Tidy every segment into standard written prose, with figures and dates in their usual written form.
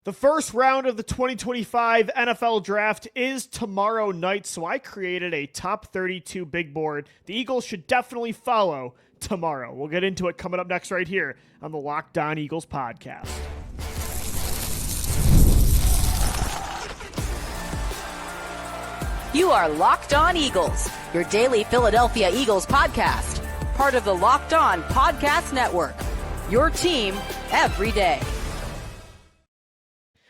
The first round of the 2025 NFL Draft is tomorrow night, so I created a top 32 big board. The Eagles should definitely follow tomorrow. We'll get into it coming up next right here on the Locked On Eagles podcast. You are Locked On Eagles, your daily Philadelphia Eagles podcast, part of the Locked On Podcast Network, your team every day.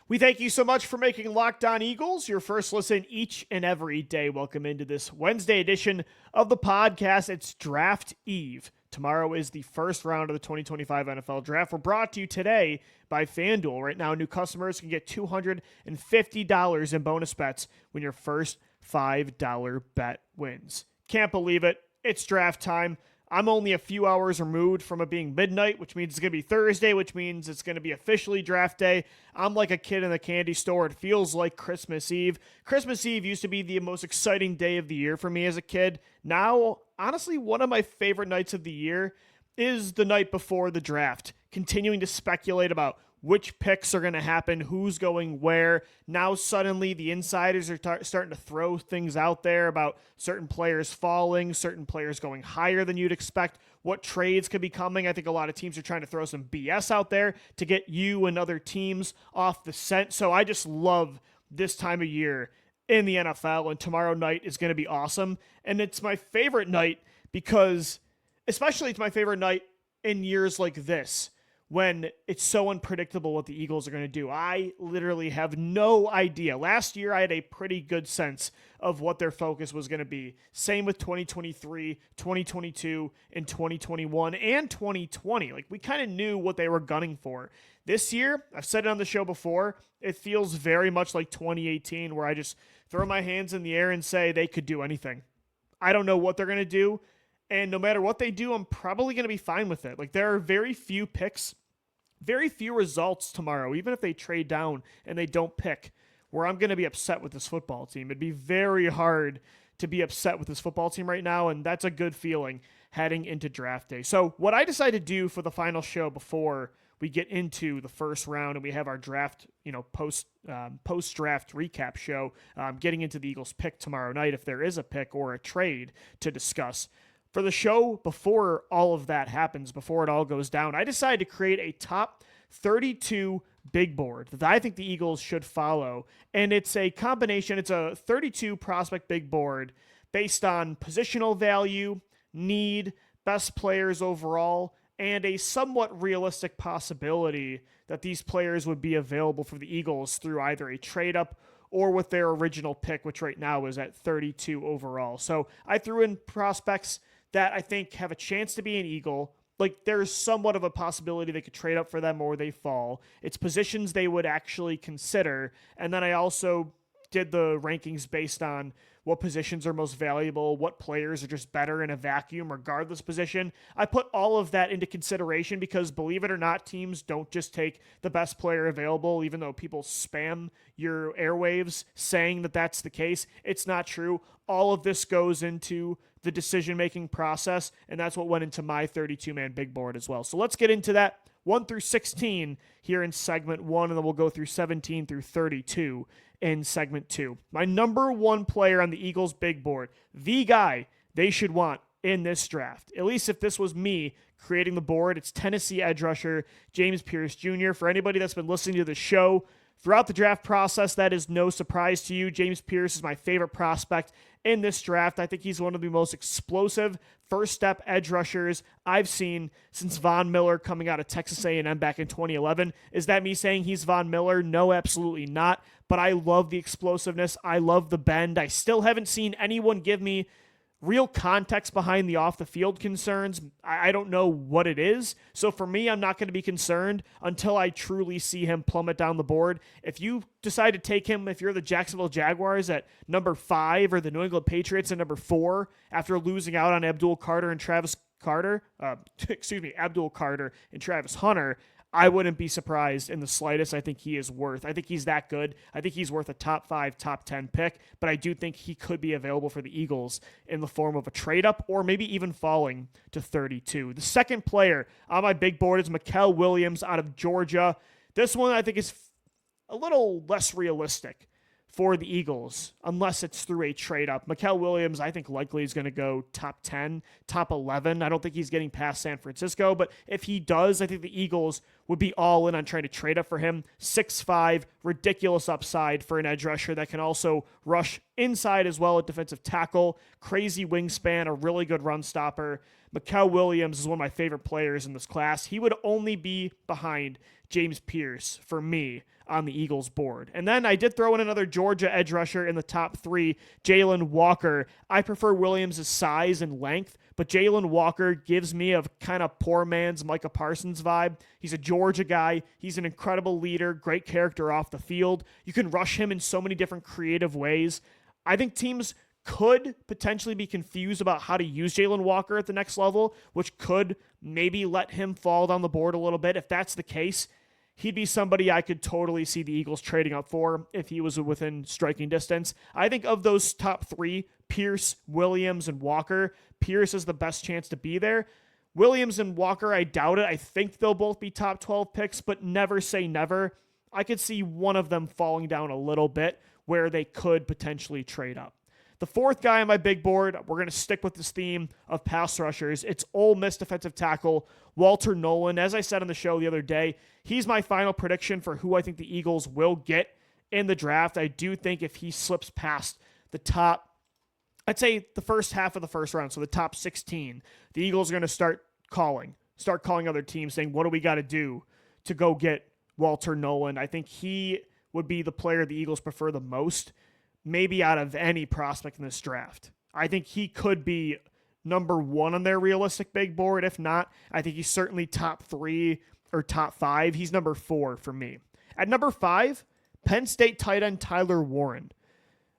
We thank you so much for making Locked On Eagles your first listen each and every day. Welcome into this Wednesday edition of the podcast. It's Draft Eve. Tomorrow is the first round of the 2025 NFL Draft. We're brought to you today by FanDuel. Right now, new customers can get $250 in bonus bets when your first $5 bet wins. Can't believe it. It's draft time. I'm only a few hours removed from it being midnight, which means it's going to be Thursday, which means it's going to be officially draft day. I'm like a kid in the candy store. It feels like Christmas Eve. Christmas Eve used to be the most exciting day of the year for me as a kid. Now, honestly, one of my favorite nights of the year is the night before the draft, continuing to speculate about which picks are going to happen, who's going where. Now suddenly the insiders are starting to throw things out there about certain players falling, certain players going higher than you'd expect, what trades could be coming. I think a lot of teams are trying to throw some BS out there to get you and other teams off the scent. So I just love this time of year in the NFL, and tomorrow night is going to be awesome. And it's my favorite night because, especially it's my favorite night in years like this, when it's so unpredictable what the Eagles are going to do. I literally have no idea. Last year, I had a pretty good sense of what their focus was going to be. Same with 2023, 2022, and 2021, and 2020. Like, we kind of knew what they were gunning for. This year, I've said it on the show before, it feels very much like 2018, where I just throw my hands in the air and say they could do anything. I don't know what they're going to do, and no matter what they do, I'm probably going to be fine with it. Like, there are very few picks, very few results tomorrow, even if they trade down and they don't pick, where I'm going to be upset with this football team. It'd be very hard to be upset with this football team right now, and that's a good feeling heading into draft day. So what I decided to do for the final show before we get into the first round and we have our draft, post-draft recap show, getting into the Eagles pick tomorrow night, if there is a pick or a trade to discuss. For the show, before all of that happens, before it all goes down, I decided to create a top 32 big board that I think the Eagles should follow. And it's a combination, it's a 32 prospect big board based on positional value, need, best players overall, and a somewhat realistic possibility that these players would be available for the Eagles through either a trade up or with their original pick, which right now is at 32 overall. So I threw in prospects that I think have a chance to be an Eagle. Like, there's somewhat of a possibility they could trade up for them or they fall. It's positions they would actually consider. And then I also did the rankings based on what positions are most valuable, what players are just better in a vacuum regardless position. I put all of that into consideration because, believe it or not, teams don't just take the best player available, even though people spam your airwaves saying that that's the case. It's not true. All of this goes into the decision-making process, and that's what went into my 32-man big board as well. So let's get into that 1 through 16 here in segment 1, and then we'll go through 17 through 32 in segment 2. My number 1 player on the Eagles big board, the guy they should want in this draft, at least if this was me creating the board, it's Tennessee edge rusher James Pierce Jr. For anybody that's been listening to the show throughout the draft process, that is no surprise to you. James Pierce is my favorite prospect in this draft. I think he's one of the most explosive first-step edge rushers I've seen since Von Miller coming out of Texas A&M back in 2011. Is that me saying he's Von Miller? No, absolutely not. But I love the explosiveness. I love the bend. I still haven't seen anyone give me real context behind the off-the-field concerns. I don't know what it is. So for me, I'm not going to be concerned until I truly see him plummet down the board. If you decide to take him, if you're the Jacksonville Jaguars at number 5 or the New England Patriots at number 4 after losing out on Abdul Carter and Travis Hunter, I wouldn't be surprised in the slightest. I think he's that good. I think he's worth a top 5, top 10 pick, but I do think he could be available for the Eagles in the form of a trade up or maybe even falling to 32. The second player on my big board is Muel Williams out of Georgia. This one I think is a little less realistic for the Eagles, unless it's through a trade-up. Muel Williams, I think likely is going to go top 10, top 11. I don't think he's getting past San Francisco, but if he does, I think the Eagles would be all in on trying to trade up for him. 6'5", ridiculous upside for an edge rusher that can also rush inside as well at defensive tackle. Crazy wingspan, a really good run stopper. Muel Williams is one of my favorite players in this class. He would only be behind James Pierce for me on the Eagles board. And then I did throw in another Georgia edge rusher in the top 3, Jaylen Walker. I prefer Williams' size and length, but Jaylen Walker gives me a kind of poor man's Micah Parsons vibe. He's a Georgia guy. He's an incredible leader, great character off the field. You can rush him in so many different creative ways. I think teams could potentially be confused about how to use Jaylen Walker at the next level, which could maybe let him fall down the board a little bit. If that's the case, he'd be somebody I could totally see the Eagles trading up for if he was within striking distance. I think of those top 3, Pierce, Williams, and Walker, Pierce is the best chance to be there. Williams and Walker, I doubt it. I think they'll both be top 12 picks, but never say never. I could see one of them falling down a little bit where they could potentially trade up. The 4th guy on my big board, we're going to stick with this theme of pass rushers. It's Ole Miss defensive tackle Walter Nolan. As I said on the show the other day, he's my final prediction for who I think the Eagles will get in the draft. I do think if he slips past the top, I'd say the first half of the first round, so the top 16, the Eagles are going to start calling other teams saying, what do we got to do to go get Walter Nolan? I think he would be the player the Eagles prefer the most, maybe out of any prospect in this draft. I think he could be number 1 on their realistic big board. If not, I think he's certainly top 3 or top 5. He's number 4 for me. At number 5, Penn State tight end Tyler Warren.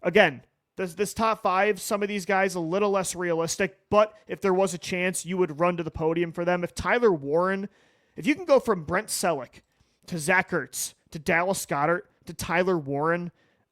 Again, this top 5, some of these guys a little less realistic, but if there was a chance, you would run to the podium for them. If Tyler Warren, if you can go from Brent Selleck to Zach Ertz to Dallas Goedert to Tyler Warren,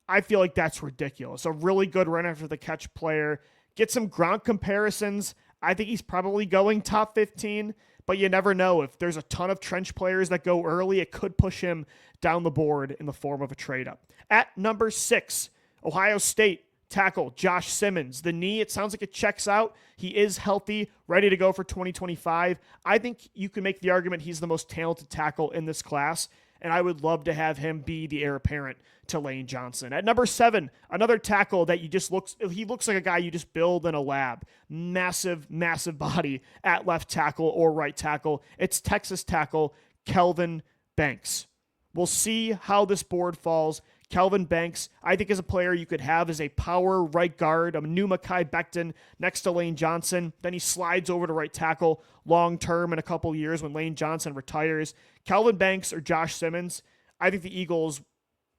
I feel like that's ridiculous. A really good run after the catch player. Get some Gronk comparisons. I think he's probably going top 15, but you never know. If there's a ton of trench players that go early, it could push him down the board in the form of a trade-up. At number 6, Ohio State tackle Josh Simmons. The knee, it sounds like it checks out. He is healthy, ready to go for 2025. I think you can make the argument he's the most talented tackle in this class, and I would love to have him be the heir apparent to Lane Johnson. At number 7, another tackle that he looks like a guy you just build in a lab. Massive, massive body at left tackle or right tackle. It's Texas tackle Kelvin Banks. We'll see how this board falls. Kelvin Banks, I think, is a player you could have as a power right guard, a new Mekhi Becton next to Lane Johnson. Then he slides over to right tackle long-term in a couple years when Lane Johnson retires. Kelvin Banks or Josh Simmons, I think the Eagles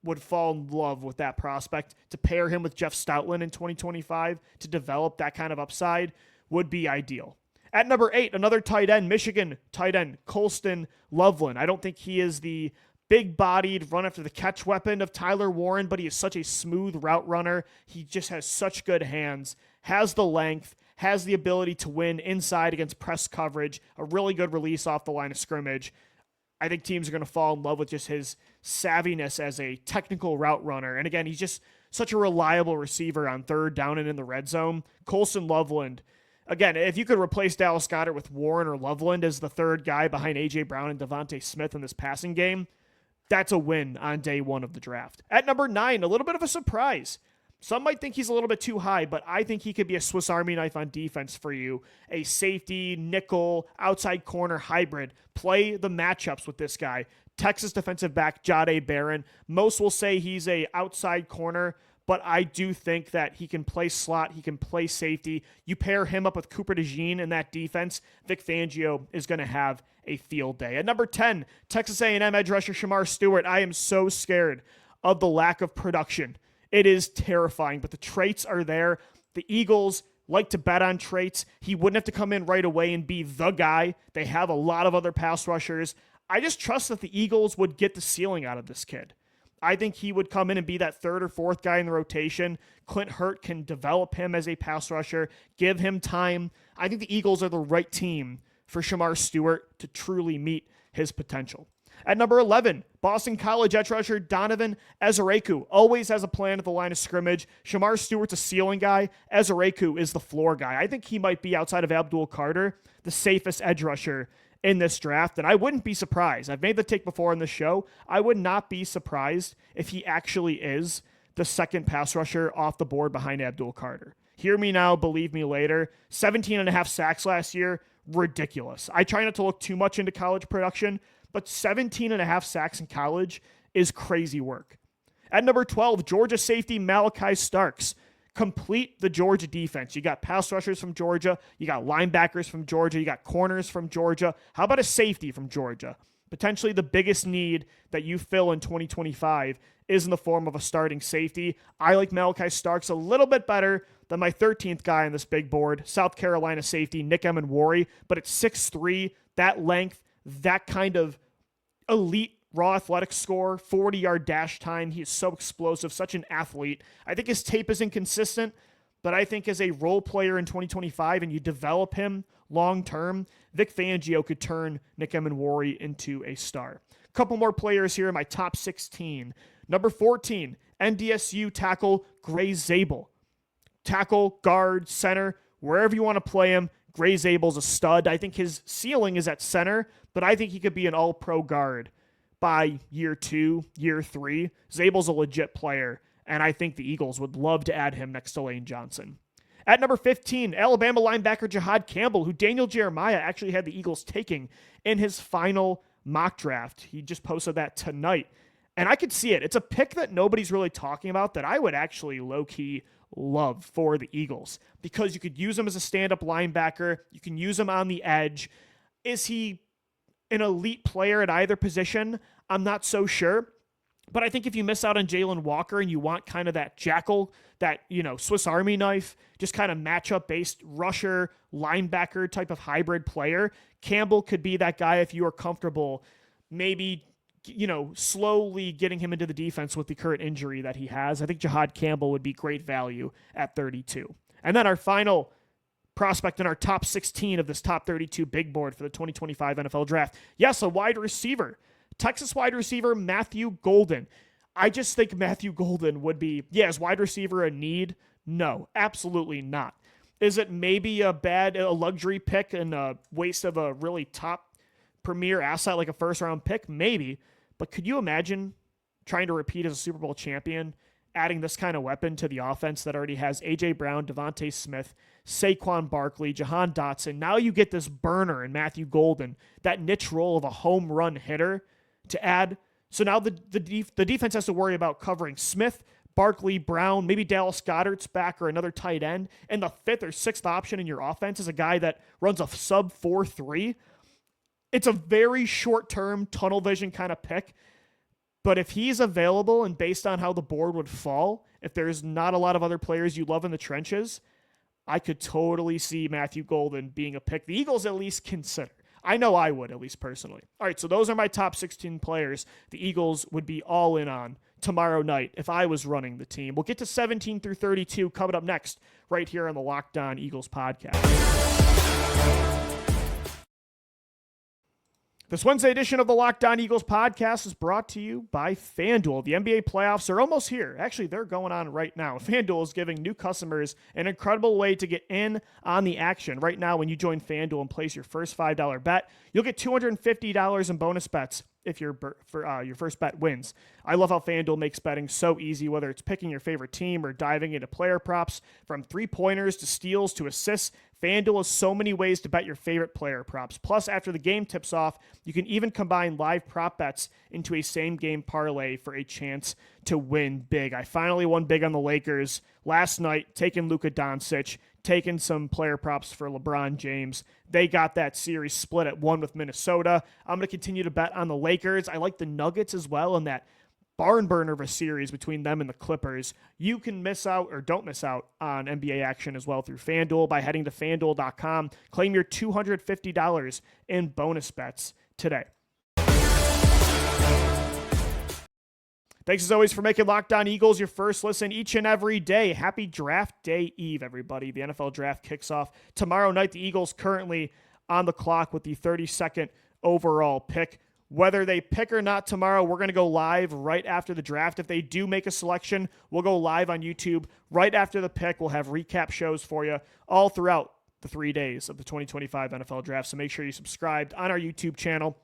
would fall in love with that prospect. To pair him with Jeff Stoutland in 2025 to develop that kind of upside would be ideal. At number 8, another tight end, Michigan tight end, Coloulston Lovelin. I don't think he is the big-bodied, run-after-the-catch weapon of Tyler Warren, but he is such a smooth route runner. He just has such good hands, has the length, has the ability to win inside against press coverage, a really good release off the line of scrimmage. I think teams are going to fall in love with just his savviness as a technical route runner. And again, he's just such a reliable receiver on third down and in the red zone. Coloulston Lovelin, again, if you could replace Dallas Goedert with Warren or Loveland as the third guy behind A.J. Brown and Devontae Smith in this passing game, that's a win on day 1 of the draft. At number 9, a little bit of a surprise. Some might think he's a little bit too high, but I think he could be a Swiss Army knife on defense for you. A safety, nickel, outside corner hybrid. Play the matchups with this guy. Texas defensive back Jahdae Barron. Most will say he's a outside corner, but I do think that he can play slot, he can play safety. You pair him up with Cooper DeJean in that defense, Vic Fangio is going to have a field day. At number 10, Texas A&M edge rusher Shamar Stewart. I am so scared of the lack of production. It is terrifying, but the traits are there. The Eagles like to bet on traits. He wouldn't have to come in right away and be the guy. They have a lot of other pass rushers. I just trust that the Eagles would get the ceiling out of this kid. I think he would come in and be that third or fourth guy in the rotation. Clint Hurt can develop him as a pass rusher, give him time. I think the Eagles are the right team for Shamar Stewart to truly meet his potential. At number 11, Boston College edge rusher Donovan Eazeku always has a plan at the line of scrimmage. Shamar Stewart's a ceiling guy. Eazeku is the floor guy. I think he might be, outside of Abdul Carter, the safest edge rusher in this draft, and I wouldn't be surprised. I've made the take before on the show. I would not be surprised if he actually is the second pass rusher off the board behind Abdul Carter. Hear me now, believe me later. 17.5 sacks last year, ridiculous. I try not to look too much into college production, but 17.5 sacks in college is crazy work. At number 12, Georgia safety Malachi Starks. Complete the Georgia defense. You got pass rushers from Georgia. You got linebackers from Georgia. You got corners from Georgia. How about a safety from Georgia? Potentially the biggest need that you fill in 2025 is in the form of a starting safety. I like Malachi Starks a little bit better than my 13th guy on this big board, South Carolina safety Nick Warry, but at 6'3", that length, that kind of elite raw athletic score, 40-yard dash time. He is so explosive, such an athlete. I think his tape is inconsistent, but I think as a role player in 2025 and you develop him long-term, Vic Fangio could turn Nick Warry into a star. A couple more players here in my top 16. Number 14, NDSU tackle Gray Zable. Tackle, guard, center, wherever you want to play him, Gray Zable's a stud. I think his ceiling is at center, but I think he could be an all-pro guard by year 2, year 3. Zable's a legit player, and I think the Eagles would love to add him next to Lane Johnson. At number 15, Alabama linebacker Jiad Campbell, who Daniel Jeremiah actually had the Eagles taking in his final mock draft. He just posted that tonight, and I could see it. It's a pick that nobody's really talking about that I would actually low-key love for the Eagles, because you could use him as a stand-up linebacker. You can use him on the edge. Is he an elite player at either position? I'm not so sure. But I think if you miss out on Jaylen Walker and you want kind of that jackal, that, Swiss Army knife, just kind of matchup-based rusher, linebacker type of hybrid player, Campbell could be that guy if you are comfortable maybe slowly getting him into the defense with the current injury that he has. I think Jiad Campbell would be great value at 32. And then our final prospect in our top 16 of this top 32 big board for the 2025 NFL Draft. Yes, a wide receiver. Texas wide receiver Matthew Golden. I just think Matthew Golden would be, is wide receiver a need? No, absolutely not. Is it maybe a luxury pick and a waste of a really top premier asset like a first-round pick? Maybe. But could you imagine trying to repeat as a Super Bowl champion, adding this kind of weapon to the offense that already has A.J. Brown, Devontae Smith, Saquon Barkley, Jahan Dotson? Now you get this burner in Matthew Golden, that niche role of a home run hitter to add. So now the defense has to worry about covering Smith, Barkley, Brown, maybe Dallas Goedert's back or another tight end. And the fifth or sixth option in your offense is a guy that runs a sub 4.3. It's a very short-term tunnel vision kind of pick. But if he's available and based on how the board would fall, if there's not a lot of other players you love in the trenches, I could totally see Matthew Golden being a pick the Eagles at least consider. I know I would, at least personally. All right, so those are my top 16 players the Eagles would be all in on tomorrow night if I was running the team. We'll get to 17 through 32 coming up next right here on the Locked On Eagles podcast. This Wednesday edition of the Locked On Eagles podcast is brought to you by FanDuel. The NBA playoffs are almost here. Actually, they're going on right now. FanDuel is giving new customers an incredible way to get in on the action. Right now, when you join FanDuel and place your first $5 bet, you'll get $250 in bonus bets if your first bet wins. I love how FanDuel makes betting so easy, whether it's picking your favorite team or diving into player props. From three-pointers to steals to assists, FanDuel has so many ways to bet your favorite player props. Plus, after the game tips off, you can even combine live prop bets into a same-game parlay for a chance to win big. I finally won big on the Lakers last night, taking Luka Doncic, taking some player props for LeBron James. They got that series split at 1 with Minnesota. I'm going to continue to bet on the Lakers. I like the Nuggets as well in that barn burner of a series between them and the Clippers. You can miss out or don't miss out on NBA action as well through FanDuel by heading to FanDuel.com. Claim your $250 in bonus bets today. Thanks as always for making Locked On Eagles your first listen each and every day. Happy Draft Day Eve, everybody. The NFL Draft kicks off tomorrow night. The Eagles currently on the clock with the 32nd overall pick. Whether they pick or not tomorrow, we're going to go live right after the draft. If they do make a selection, we'll go live on YouTube right after the pick. We'll have recap shows for you all throughout the 3 days of the 2025 NFL Draft. So make sure you subscribed on our YouTube channel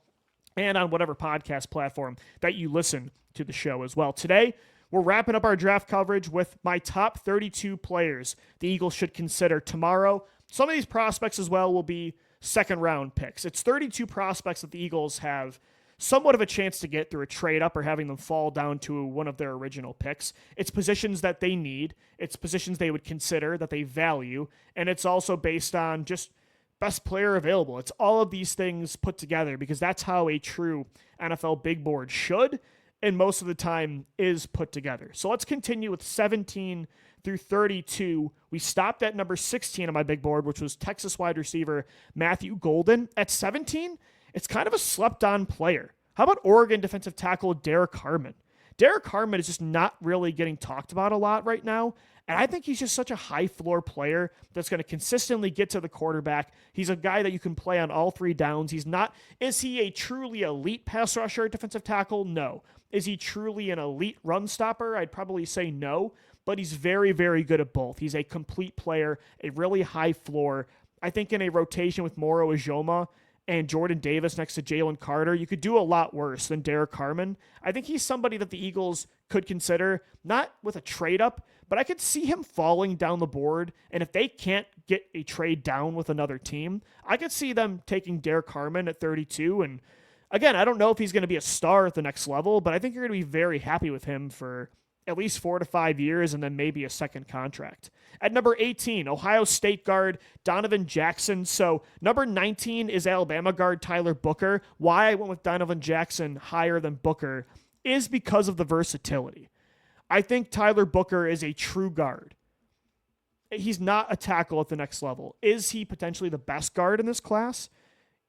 and on whatever podcast platform that you listen to the show as well. Today, we're wrapping up our draft coverage with my top 32 players the Eagles should consider tomorrow. Some of these prospects as well will be second-round picks. It's 32 prospects that the Eagles have somewhat of a chance to get through a trade up or having them fall down to one of their original picks. It's positions that they need. It's positions they would consider, that they value. And it's also based on just best player available. It's all of these things put together because that's how a true NFL big board should and most of the time is put together. So let's continue with 17 through 32. We stopped at number 16 on my big board, which was Texas wide receiver Matthew Golden. At 17, it's kind of a slept-on player. How about Oregon defensive tackle Derrick Harmon? Derrick Harmon is just not really getting talked about a lot right now, and I think he's just such a high-floor player that's going to consistently get to the quarterback. He's a guy that you can play on all 3 downs. Is he a truly elite pass rusher at defensive tackle? No. Is he truly an elite run stopper? I'd probably say no, but he's very, very good at both. He's a complete player, a really high floor. I think in a rotation with Moro Ijoma and Jordan Davis next to Jalen Carter, you could do a lot worse than Derrick Harmon. I think he's somebody that the Eagles could consider, not with a trade up, but I could see him falling down the board. And if they can't get a trade down with another team, I could see them taking Derrick Harmon at 32. And again, I don't know if he's going to be a star at the next level, but I think you're going to be very happy with him for at least 4 to 5 years and then maybe a second contract. At number 18, Ohio State guard Donovan Jackson. So number 19 is Alabama guard Tyler Booker. Why I went with Donovan Jackson higher than Booker is because of the versatility. I think Tyler Booker is a true guard. He's not a tackle at the next level. Is he potentially the best guard in this class?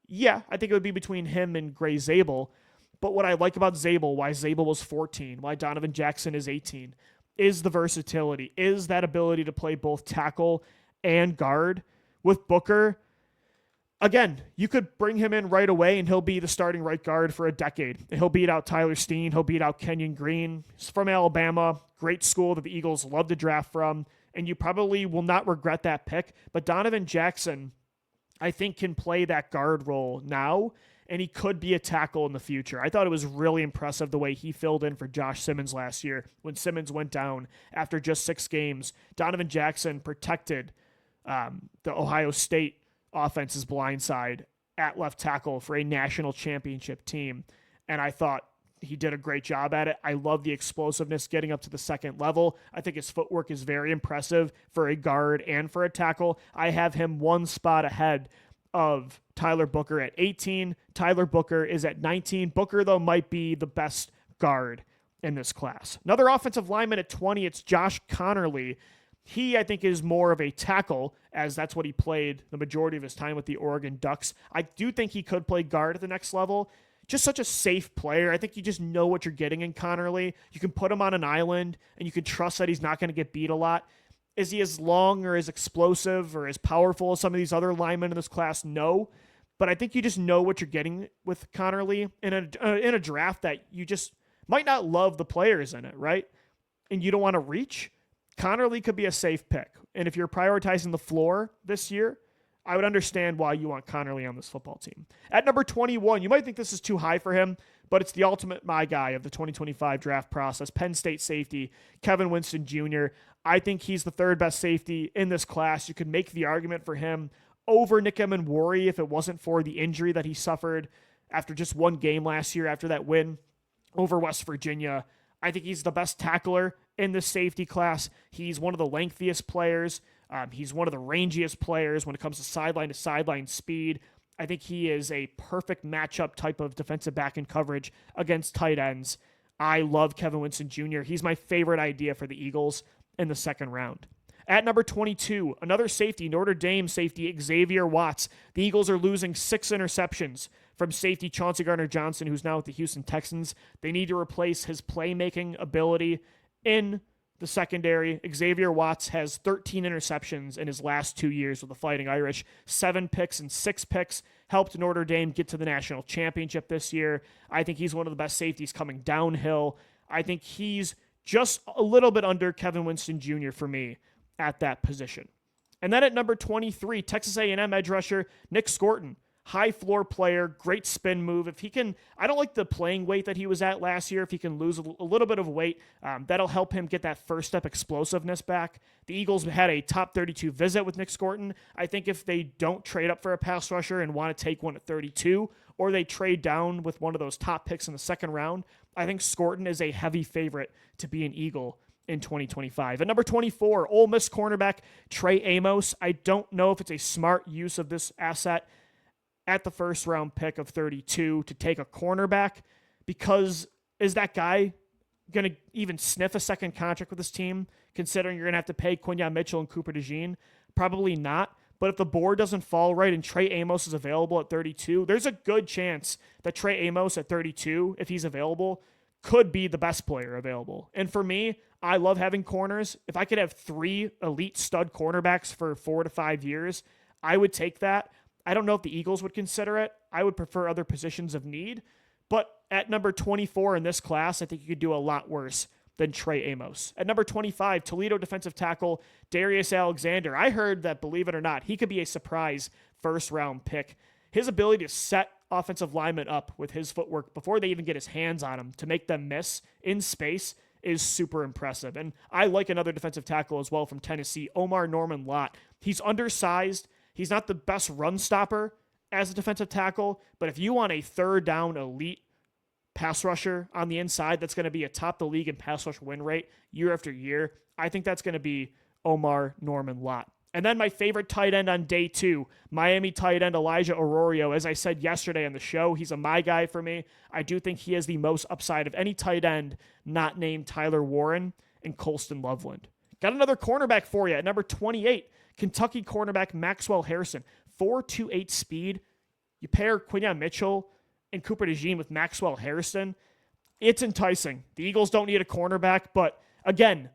Yeah, I think it would be between him and Gray Zable. But what I like about Zable, why Zable was 14, why Donovan Jackson is 18, is the versatility, is that ability to play both tackle and guard. With Booker, again, you could bring him in right away and he'll be the starting right guard for a decade. He'll beat out Tyler Steen. He'll beat out Kenyon Green. He's from Alabama, great school that the Eagles love to draft from, and you probably will not regret that pick. But Donovan Jackson, I think, can play that guard role now, and he could be a tackle in the future. I thought it was really impressive the way he filled in for Josh Simmons last year. When Simmons went down after just 6 games, Donovan Jackson protected the Ohio State offense's blind side at left tackle for a national championship team, and I thought he did a great job at it. I love the explosiveness getting up to the second level. I think his footwork is very impressive for a guard and for a tackle. I have him 1 spot ahead of Tyler Booker at 18. Tyler Booker is at 19. Booker, though, might be the best guard in this class. Another offensive lineman at 20, it's Josh Connerly. He, I think, is more of a tackle, as that's what he played the majority of his time with the Oregon Ducks. I do think he could play guard at the next level. Just such a safe player. I think you just know what you're getting in Connerly. You can put him on an island, and you can trust that he's not going to get beat a lot. Is he as long or as explosive or as powerful as some of these other linemen in this class? No. But I think you just know what you're getting with Connerly in a draft that you just might not love the players in it, right? And you don't want to reach. Connerly could be a safe pick. And if you're prioritizing the floor this year, I would understand why you want Connerly on this football team. At number 21, you might think this is too high for him, but it's the ultimate my guy of the 2025 draft process, Penn State safety, Kevin Winston Jr. I think he's the 3rd best safety in this class. You could make the argument for him over Nickem and Warry if it wasn't for the injury that he suffered after just 1 game last year after that win over West Virginia. I think he's the best tackler in this safety class. He's one of the lengthiest players. He's one of the rangiest players when it comes to sideline speed. I think he is a perfect matchup type of defensive back in coverage against tight ends. I love Kevin Winston Jr. He's my favorite idea for the Eagles in the 2nd round. At number 22, another safety, Notre Dame safety, Xavier Watts. The Eagles are losing 6 interceptions from safety Chauncey Gardner-Johnson, who's now with the Houston Texans. They need to replace his playmaking ability in the secondary. Xavier Watts has 13 interceptions in his last 2 years with the Fighting Irish, 7 picks and 6 picks, helped Notre Dame get to the national championship this year. I think he's one of the best safeties coming downhill. I think he's just a little bit under Kevin Winston Jr. for me at that position. And then at number 23, Texas A&M edge rusher Nick Scorton. High floor player, great spin move. If he can, I don't like the playing weight that he was at last year. If he can lose a little bit of weight, that'll help him get that first step explosiveness back. The Eagles had a top 32 visit with Nick Scorton. I think if they don't trade up for a pass rusher and want to take one at 32, or they trade down with one of those top picks in the second round, I think Scorton is a heavy favorite to be an Eagle in 2025. At number 24, Ole Miss cornerback Trey Amos. I don't know if it's a smart use of this asset at the first round pick of 32 to take a cornerback, because is that guy going to even sniff a second contract with this team, considering you're going to have to pay Quinyon Mitchell and Cooper DeJean? Probably not. But if the board doesn't fall right and Trey Amos is available at 32, there's a good chance that Trey Amos at 32, if he's available, could be the best player available. And for me, I love having corners. If I could have 3 elite stud cornerbacks for 4 to 5 years, I would take that. I don't know if the Eagles would consider it. I would prefer other positions of need. But at number 24 in this class, I think you could do a lot worse than Trey Amos. At number 25, Toledo defensive tackle Darius Alexander. I heard that, believe it or not, he could be a surprise first-round pick. His ability to set offensive linemen up with his footwork before they even get his hands on them to make them miss in space is super impressive. And I like another defensive tackle as well from Tennessee, Omar Norman Lot. He's undersized. He's not the best run stopper as a defensive tackle, but if you want a third down elite pass rusher on the inside that's going to be atop the league in pass rush win rate year after year, I think that's going to be Omar Norman Lot. And then my favorite tight end on day 2, Miami tight end Elijah Auroro. As I said yesterday on the show, he's a my guy for me. I do think he has the most upside of any tight end not named Tyler Warren and Coloulston Lovelin. Got another cornerback for you at number 28. Kentucky cornerback Maxwell Harrison, 4.28 speed. You pair Quinyon Mitchell and Cooper DeJean with Maxwell Harrison. It's enticing. The Eagles don't need a cornerback, but again,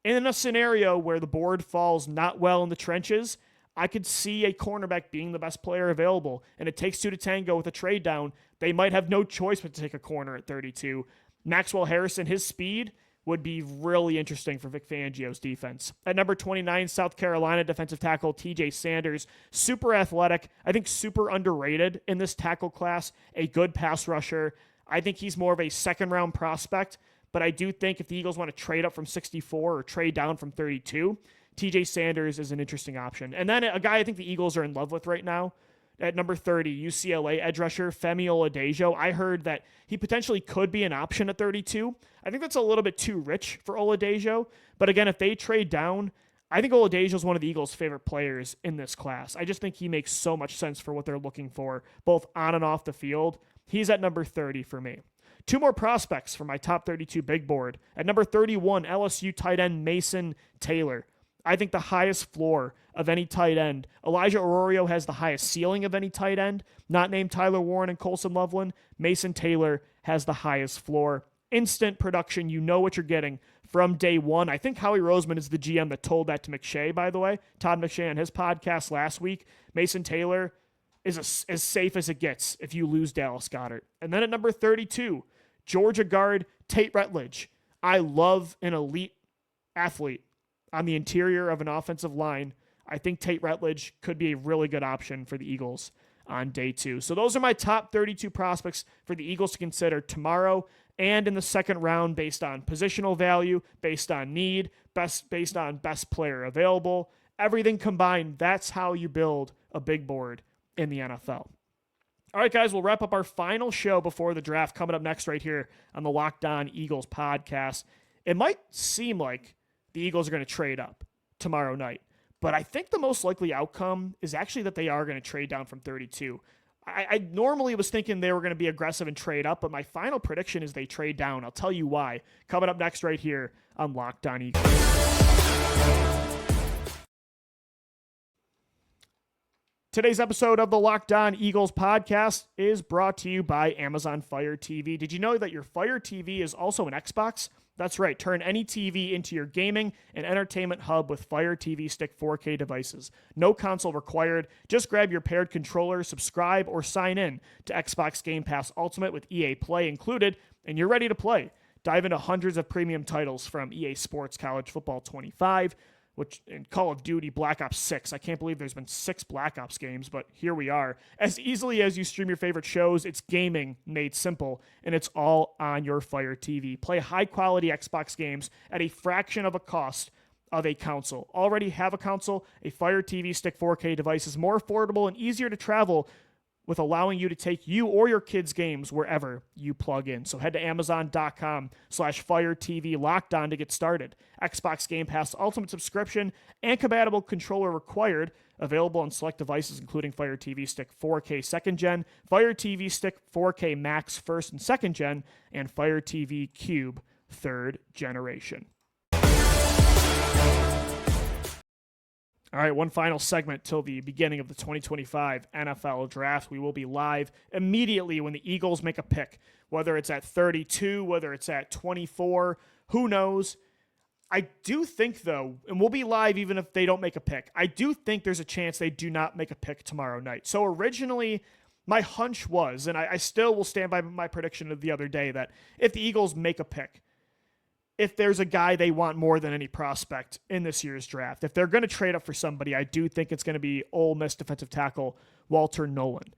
in a scenario where the board falls not well in the trenches, I could see a cornerback being the best player available, and it takes 2 to tango with a trade down. They might have no choice but to take a corner at 32. Maxwell Harrison, his speed would be really interesting for Vic Fangio's defense. At number 29, South Carolina defensive tackle TJ Sanders. Super athletic. I think super underrated in this tackle class. A good pass rusher. I think he's more of a second-round prospect, but I do think if the Eagles want to trade up from 64 or trade down from 32, TJ Sanders is an interesting option. And then a guy I think the Eagles are in love with right now, at number 30, UCLA edge rusher Feiolao Dejo. I heard that he potentially could be an option at 32. I think that's a little bit too rich for Oladejo. But again, if they trade down, I think Oladejo is one of the Eagles' favorite players in this class. I just think he makes so much sense for what they're looking for, both on and off the field. He's at number 30 for me. 2 more prospects for my top 32 big board. At number 31, LSU tight end Mason Taylor. I think the highest floor of any tight end. Elijah Auroro has the highest ceiling of any tight end, not named Tyler Warren and Coloulston Lovelin. Mason Taylor has the highest floor. Instant production, you know what you're getting from day one. I think Howie Roseman is the GM that told that to McShay, by the way. Todd McShay on his podcast last week. Mason Taylor is as safe as it gets if you lose Dallas Goedert. And then at number 32, Georgia guard Tate Ridge. I love an elite athlete on the interior of an offensive line. I think Tate Ridge could be a really good option for the Eagles on day 2. So those are my top 32 prospects for the Eagles to consider tomorrow and in the second round based on positional value, based on need, based on best player available. Everything combined, that's how you build a big board in the NFL. All right, guys, we'll wrap up our final show before the draft coming up next right here on the Locked On Eagles podcast. It might seem like the Eagles are going to trade up tomorrow night, but I think the most likely outcome is actually that they are going to trade down from 32. I normally was thinking they were going to be aggressive and trade up, but my final prediction is they trade down. I'll tell you why. Coming up next right here on Locked On Eagles. Today's episode of the Locked On Eagles podcast is brought to you by Amazon Fire TV. Did you know that your Fire TV is also an Xbox? That's right. Turn any TV into your gaming and entertainment hub with Fire TV Stick 4K devices. No console required. Just grab your paired controller, subscribe, or sign in to Xbox Game Pass Ultimate with EA Play included, and you're ready to play. Dive into hundreds of premium titles from EA Sports College Football 25, which in Call of Duty Black Ops 6. I can't believe there's been 6 Black Ops games, but here we are. As easily as you stream your favorite shows, it's gaming made simple, and it's all on your Fire TV. Play high-quality Xbox games at a fraction of a cost of a console. Already have a console? A Fire TV Stick 4K device is more affordable and easier to travel with, allowing you to take you or your kids' games wherever you plug in. So head to Amazon.com/Fire TV Locked On to get started. Xbox Game Pass Ultimate subscription and compatible controller required. Available on select devices including Fire TV Stick 4K 2nd Gen, Fire TV Stick 4K Max 1st and 2nd Gen, and Fire TV Cube 3rd Generation. All right, one final segment till the beginning of the 2025 NFL Draft. We will be live immediately when the Eagles make a pick, whether it's at 32, whether it's at 24, who knows. I do think, though, and we'll be live even if they don't make a pick, I do think there's a chance they do not make a pick tomorrow night. So originally, my hunch was, and I still will stand by my prediction of the other day, that if the Eagles make a pick, if there's a guy they want more than any prospect in this year's draft, if they're going to trade up for somebody, I do think it's going to be Ole Miss defensive tackle Walter Nolan.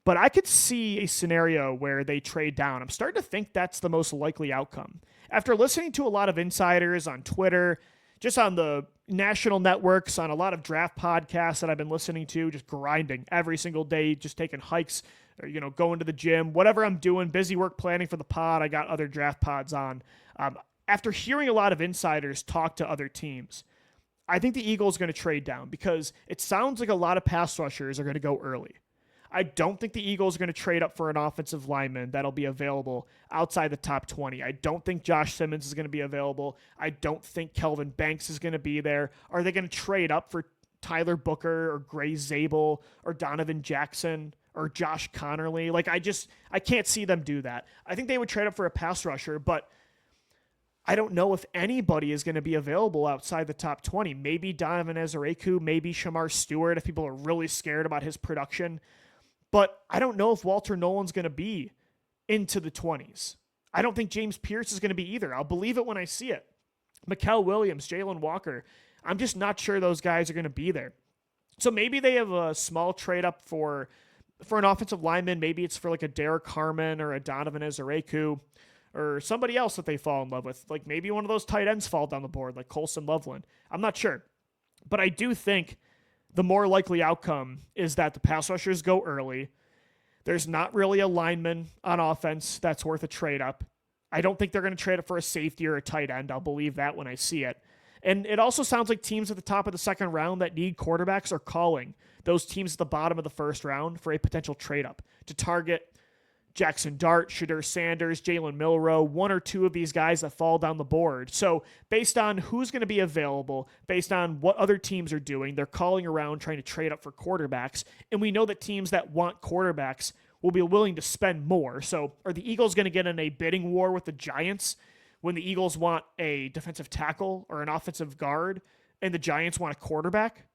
But I could see a scenario where they trade down. I'm starting to think that's the most likely outcome. After listening to a lot of insiders on Twitter, just on the national networks, on a lot of draft podcasts that I've been listening to, just grinding every single day, just taking hikes, or, going to the gym, whatever I'm doing, busy work planning for the pod. I got other draft pods on. After hearing a lot of insiders talk to other teams, I think the Eagles are going to trade down because it sounds like a lot of pass rushers are going to go early. I don't think the Eagles are going to trade up for an offensive lineman that'll be available outside the top 20. I don't think Josh Simmons is going to be available. I don't think Kelvin Banks is going to be there. Are they going to trade up for Tyler Booker or Gray Zable or Donovan Jackson or Josh Connerly? I can't see them do that. I think they would trade up for a pass rusher, but I don't know if anybody is going to be available outside the top 20. Maybe Donovan Eazeku, maybe Shamar Stewart if people are really scared about his production. But I don't know if Walter Nolan's going to be into the 20s. I don't think James Pierce is going to be either. I'll believe it when I see it. Muel Williams, Jaylen Walker, I'm just not sure those guys are going to be there. So maybe they have a small trade up for an offensive lineman. Maybe it's for like a Derrick Harmon or a Donovan Eazeku, or somebody else that they fall in love with. Like maybe one of those tight ends fall down the board, like Coloulston Lovelin. I'm not sure. But I do think the more likely outcome is that the pass rushers go early. There's not really a lineman on offense that's worth a trade up. I don't think they're going to trade up for a safety or a tight end. I'll believe that when I see it. And it also sounds like teams at the top of the second round that need quarterbacks are calling those teams at the bottom of the first round for a potential trade up to target Jackson Dart, Shedeur Sanders, Jalen Milroe, one or two of these guys that fall down the board. So based on who's going to be available, based on what other teams are doing, they're calling around trying to trade up for quarterbacks. And we know that teams that want quarterbacks will be willing to spend more. So are the Eagles going to get in a bidding war with the Giants when the Eagles want a defensive tackle or an offensive guard and the Giants want a quarterback?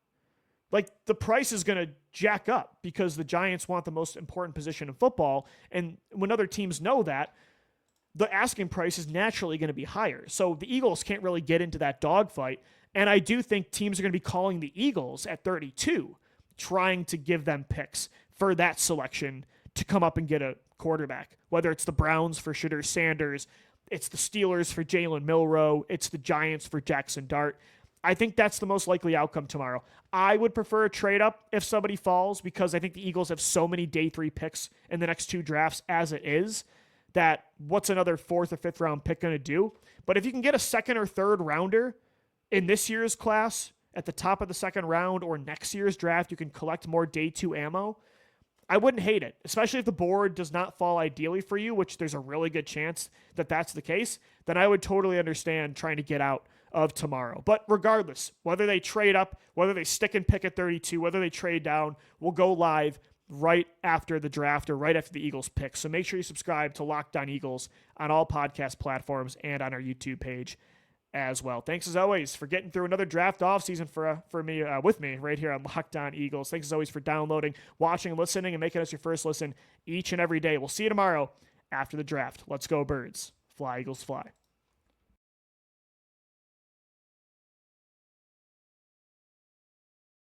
Like, the price is going to jack up because the Giants want the most important position in football. And when other teams know that, the asking price is naturally going to be higher. So the Eagles can't really get into that dogfight. And I do think teams are going to be calling the Eagles at 32, trying to give them picks for that selection to come up and get a quarterback. Whether it's the Browns for Shedeur Sanders, it's the Steelers for Jalen Milroe, it's the Giants for Jackson Dart. I think that's the most likely outcome tomorrow. I would prefer a trade up if somebody falls because I think the Eagles have so many day 3 picks in the next 2 drafts as it is that what's another 4th or 5th round pick going to do? But if you can get a 2nd or 3rd rounder in this year's class at the top of the 2nd round or next year's draft, you can collect more day 2 ammo. I wouldn't hate it, especially if the board does not fall ideally for you, which there's a really good chance that that's the case. Then I would totally understand trying to get out of tomorrow. But regardless, whether they trade up, whether they stick and pick at 32, whether they trade down, we'll go live right after the draft or right after the Eagles pick. So make sure you subscribe to Locked On Eagles on all podcast platforms and on our YouTube page as well. Thanks as always for getting through another draft offseason for me with me right here on Locked On Eagles. Thanks as always for downloading, watching, listening, and making us your first listen each and every day. We'll see you tomorrow after the draft. Let's go Birds. Fly Eagles fly.